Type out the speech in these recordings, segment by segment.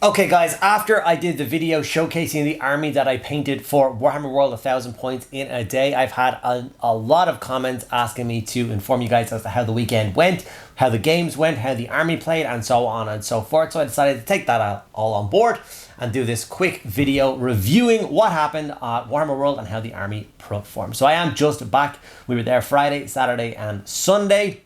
Okay guys, after I did the video showcasing the army that I painted for Warhammer World 1000 points in a day, I've had a lot of comments asking me to inform you guys as to how the weekend went, how the games went, how the army played, and so on and so forth. So I decided to take that all on board and do this quick video reviewing what happened at Warhammer World and how the army performed. So I am just back. We were there Friday, Saturday, and Sunday.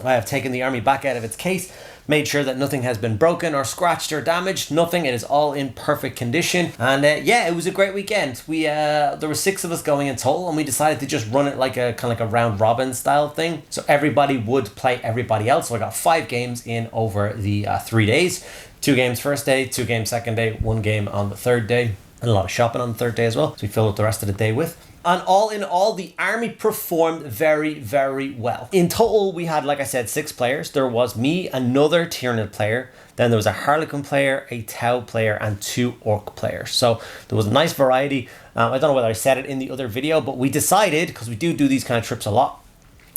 I have taken the army back out of its case, made sure that nothing has been broken or scratched or damaged, nothing. It is all in perfect condition. And yeah, it was a great weekend. There were 6 of us going in total, and we decided to just run it like a kind of like a round robin style thing. So everybody would play everybody else. So I got 5 games in over the 3 days. 2 games first day, 2 games second day, 1 game on the third day, and a lot of shopping on the third day as well. So we filled up the rest of the day with. And all in all, the army performed very, very well. In total, we had, like I said, 6 players. There was me, another Tyranid player. Then there was a Harlequin player, a Tau player, and 2 Orc players. So there was a nice variety. I don't know whether I said it in the other video, but we decided, because we do these kind of trips a lot,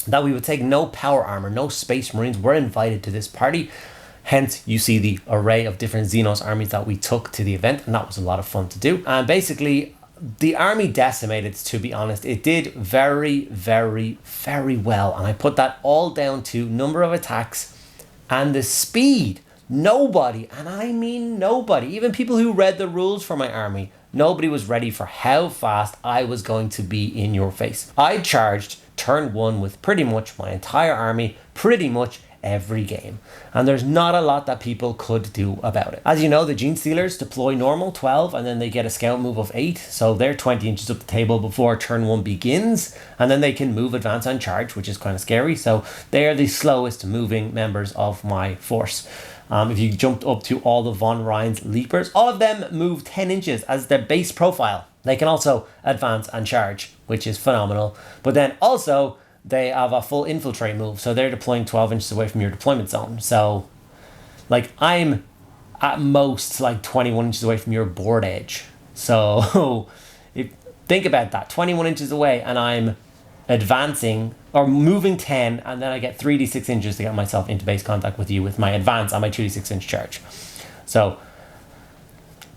that we would take no power armor, no Space Marines were invited to this party. Hence, you see the array of different Xenos armies that we took to the event, and that was a lot of fun to do. And basically, the army decimated, to be honest. It did very, very, very well. And I put that all down to number of attacks and the speed. Nobody, and I mean nobody, even people who read the rules for my army, nobody was ready for how fast I was going to be in your face. I charged turn 1 with pretty much my entire army, pretty much every game, and there's not a lot that people could do about it. As you know, the Gene Stealers deploy normal 12, and then they get a scout move of 8, so they're 20 inches up the table before turn 1 begins, and then they can move, advance, and charge, which is kind of scary. So they are the slowest moving members of my force. If you jumped up to all the Von Rhein's Leapers, all of them move 10 inches as their base profile. They can also advance and charge, which is phenomenal. But then also, they have a full infiltrate move, so they're deploying 12 inches away from your deployment zone. So, like, I'm at most like 21 inches away from your board edge. So, think about that, 21 inches away, and I'm advancing or moving 10, and then I get 3d6 inches to get myself into base contact with you with my advance and my 2d6 inch charge. So,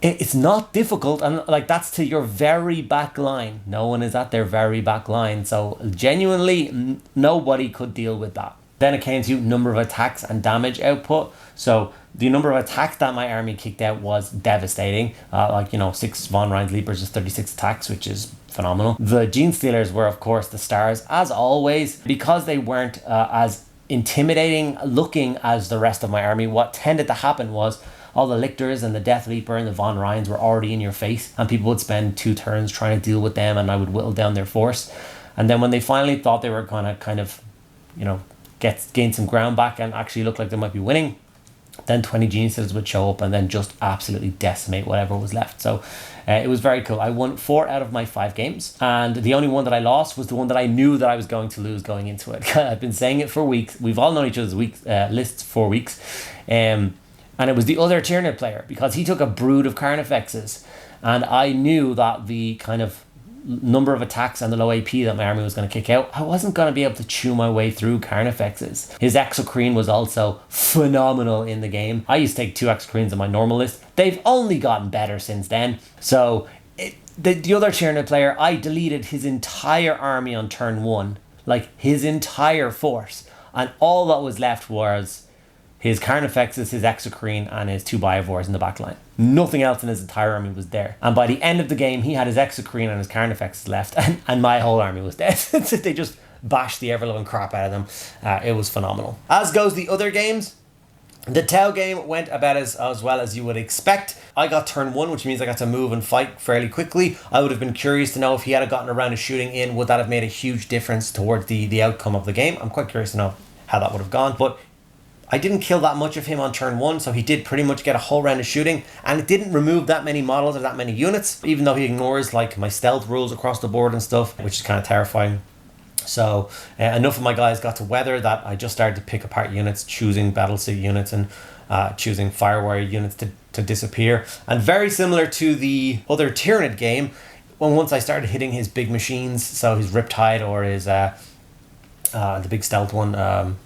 it's not difficult, and like that's to your very back line. No one is at their very back line, so genuinely nobody could deal with that. Then it came to number of attacks and damage output. So the number of attacks that my army kicked out was devastating. 6 Von Rhein's Leapers is 36 attacks, which is phenomenal. The Gene Stealers were, of course, the stars, as always. Because they weren't as intimidating looking as the rest of my army, what tended to happen was all the Lictors and the Death Reaper and the Von Rhein's were already in your face, and people would spend 2 turns trying to deal with them, and I would whittle down their force. And then when they finally thought they were gonna kind of, gain some ground back and actually look like they might be winning, then 20 Gene Stealers would show up and then just absolutely decimate whatever was left. So it was very cool. I won 4 out of my 5 games, and the only one that I lost was the one that I knew that I was going to lose going into it. I've been saying it for weeks. We've all known each other's lists for weeks. And it was the other Tyranid player, because he took a brood of Carnifexes, and I knew that the kind of number of attacks and the low AP that my army was going to kick out, I wasn't going to be able to chew my way through Carnifexes. His Exocrine was also phenomenal in the game. I used to take 2 Exocrines on my normal list. They've only gotten better since then. So the other Tyranid player, I deleted his entire army on turn 1, like his entire force, and all that was left was his Carnifexes, his Exocrine, and his 2 Biovores in the back line. Nothing else in his entire army was there. And by the end of the game, he had his Exocrine and his Carnifexes left, and my whole army was dead. They just bashed the ever-loving crap out of them. It was phenomenal. As goes the other games, the Tau game went about as well as you would expect. I got turn 1, which means I got to move and fight fairly quickly. I would have been curious to know if he had gotten around to shooting in, would that have made a huge difference towards the outcome of the game? I'm quite curious to know how that would have gone, but I didn't kill that much of him on turn 1, so he did pretty much get a whole round of shooting, and it didn't remove that many models or that many units, even though he ignores like my stealth rules across the board and stuff, which is kind of terrifying. So enough of my guys got to weather that I just started to pick apart units, choosing Battlesig units and choosing Firewire units to disappear. And very similar to the other Tyranid game, once I started hitting his big machines, so his Riptide or his the big stealth one,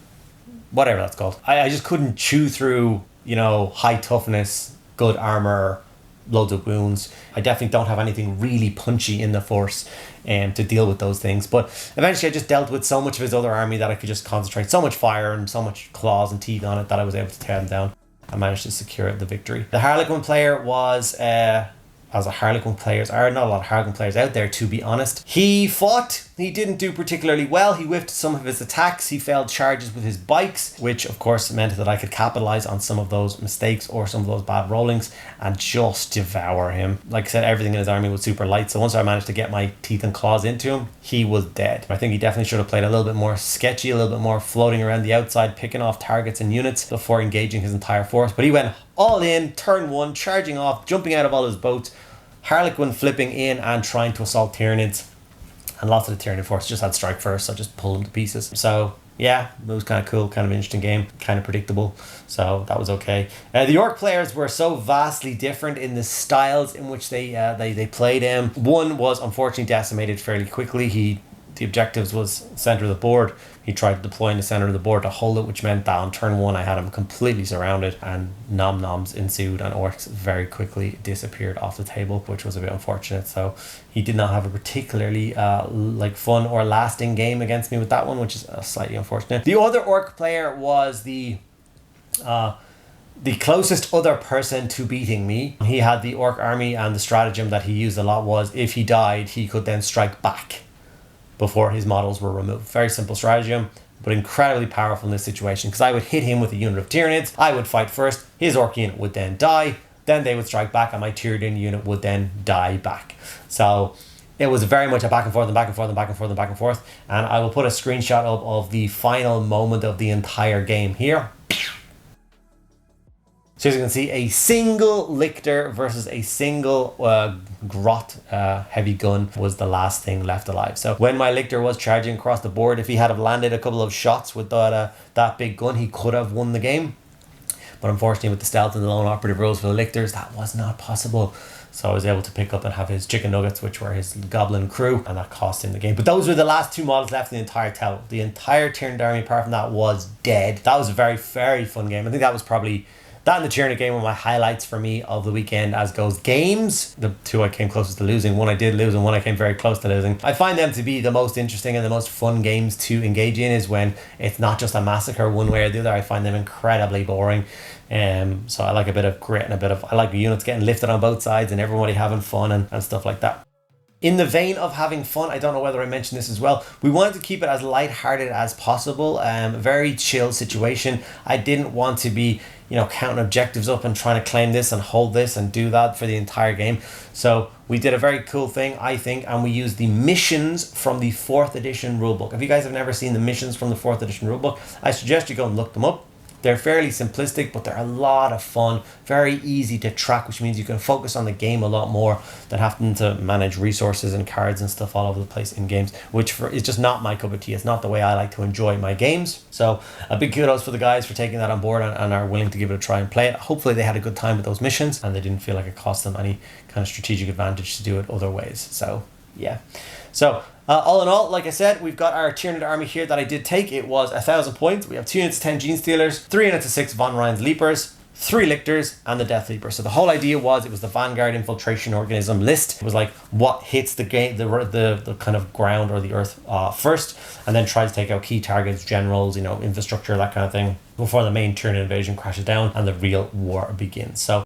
whatever that's called, I just couldn't chew through, high toughness good armor, loads of wounds. I definitely don't have anything really punchy in the force to deal with those things. But eventually I just dealt with so much of his other army that I could just concentrate so much fire and so much claws and teeth on it that I was able to tear them down. I managed to secure the victory. The Harlequin player was... as a Harlequin players are not a lot of Harlequin players out there, to be honest. He fought. He didn't do particularly well. He whiffed some of his attacks. He failed charges with his bikes, which of course meant that I could capitalize on some of those mistakes or some of those bad rollings and just devour him. Like I said, everything in his army was super light. So once I managed to get my teeth and claws into him, he was dead. I think he definitely should have played a little bit more sketchy, a little bit more floating around the outside, picking off targets and units before engaging his entire force. But he went all in, turn one, charging off, jumping out of all his boats, Harlequin flipping in and trying to assault Tyranids, and lots of the Tyranid force just had strike first, so just pull them to pieces. So yeah, it was kind of cool, kind of interesting game, kind of predictable, so that was okay. The Orc players were so vastly different in the styles in which they played him. One was unfortunately decimated fairly quickly. The objectives was center of the board. He tried to deploy in the center of the board to hold it, which meant that on turn one I had him completely surrounded and nom-noms ensued and orcs very quickly disappeared off the table, which was a bit unfortunate. So he did not have a particularly fun or lasting game against me with that one, which is slightly unfortunate. The other orc player was the closest other person to beating me. He had the orc army, and the stratagem that he used a lot was if he died, he could then strike back before his models were removed. Very simple stratagem, but incredibly powerful in this situation, because I would hit him with a unit of Tyranids, I would fight first, his orc unit would then die, then they would strike back, and my Tyranid unit would then die back. So it was very much a back and forth and back and forth and back and forth and back and forth, and I will put a screenshot up of the final moment of the entire game here. So as you can see, a single Lictor versus a single Grot heavy gun was the last thing left alive. So when my Lictor was charging across the board, if he had have landed a couple of shots with that big gun, he could have won the game. But unfortunately, with the stealth and the lone operative rules for the Lictors, that was not possible. So I was able to pick up and have his chicken nuggets, which were his goblin crew, and that cost him the game. But those were the last two models left in the entire tower. The entire Tyranid army, apart from that, was dead. That was a very, very fun game. I think that was probably... that and the Tyranid game were my highlights for me of the weekend as goes games. The two I came closest to losing. One I did lose and one I came very close to losing. I find them to be the most interesting and the most fun games to engage in is when it's not just a massacre one way or the other. I find them incredibly boring. So I like a bit of grit and I like the units getting lifted on both sides and everybody having fun and stuff like that. In the vein of having fun, I don't know whether I mentioned this as well, we wanted to keep it as lighthearted as possible. Very chill situation. I didn't want to be, counting objectives up and trying to claim this and hold this and do that for the entire game. So we did a very cool thing, I think, and we used the missions from the 4th edition rulebook. If you guys have never seen the missions from the 4th edition rulebook, I suggest you go and look them up. They're fairly simplistic, but they're a lot of fun, very easy to track, which means you can focus on the game a lot more than having to manage resources and cards and stuff all over the place in games, which is just not my cup of tea. It's not the way I like to enjoy my games. So a big kudos for the guys for taking that on board and are willing to give it a try and play it. Hopefully they had a good time with those missions and they didn't feel like it cost them any kind of strategic advantage to do it other ways. So yeah. So all in all, like I said, we've got our Tyranid army here that I did take. It was 1,000 points. We have 2 units of 10 Gene Stealers, 3 units of 6 Von Ryan's Leapers, 3 Lictors, and the Death Leaper. So the whole idea was it was the Vanguard Infiltration Organism list. It was like what hits the game, the kind of ground or the earth first, and then try to take out key targets, generals, infrastructure, that kind of thing, before the main Tyranid invasion crashes down and the real war begins. So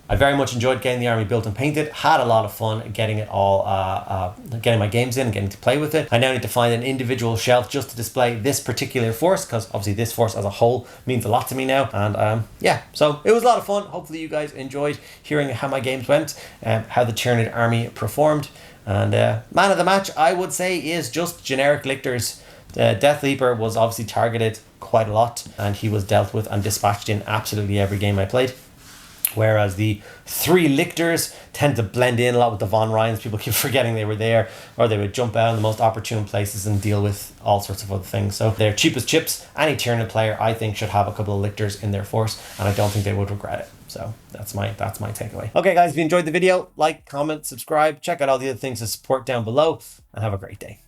I very much enjoyed getting the army built and painted, had a lot of fun getting it all, getting my games in and getting to play with it. I now need to find an individual shelf just to display this particular force, because obviously this force as a whole means a lot to me now. And yeah, so it was a lot of fun. Hopefully you guys enjoyed hearing how my games went, how the Tyranid army performed. And man of the match, I would say, is just generic Lictors. Death Leaper was obviously targeted quite a lot, and he was dealt with and dispatched in absolutely every game I played. Whereas the 3 Lictors tend to blend in a lot with the Von Ryans. People keep forgetting they were there, or they would jump out in the most opportune places and deal with all sorts of other things. So they're cheap as chips. Any Tyranid player, I think, should have a couple of Lictors in their force, and I don't think they would regret it. So that's my takeaway. Okay, guys, if you enjoyed the video, like, comment, subscribe, check out all the other things to support down below, and have a great day.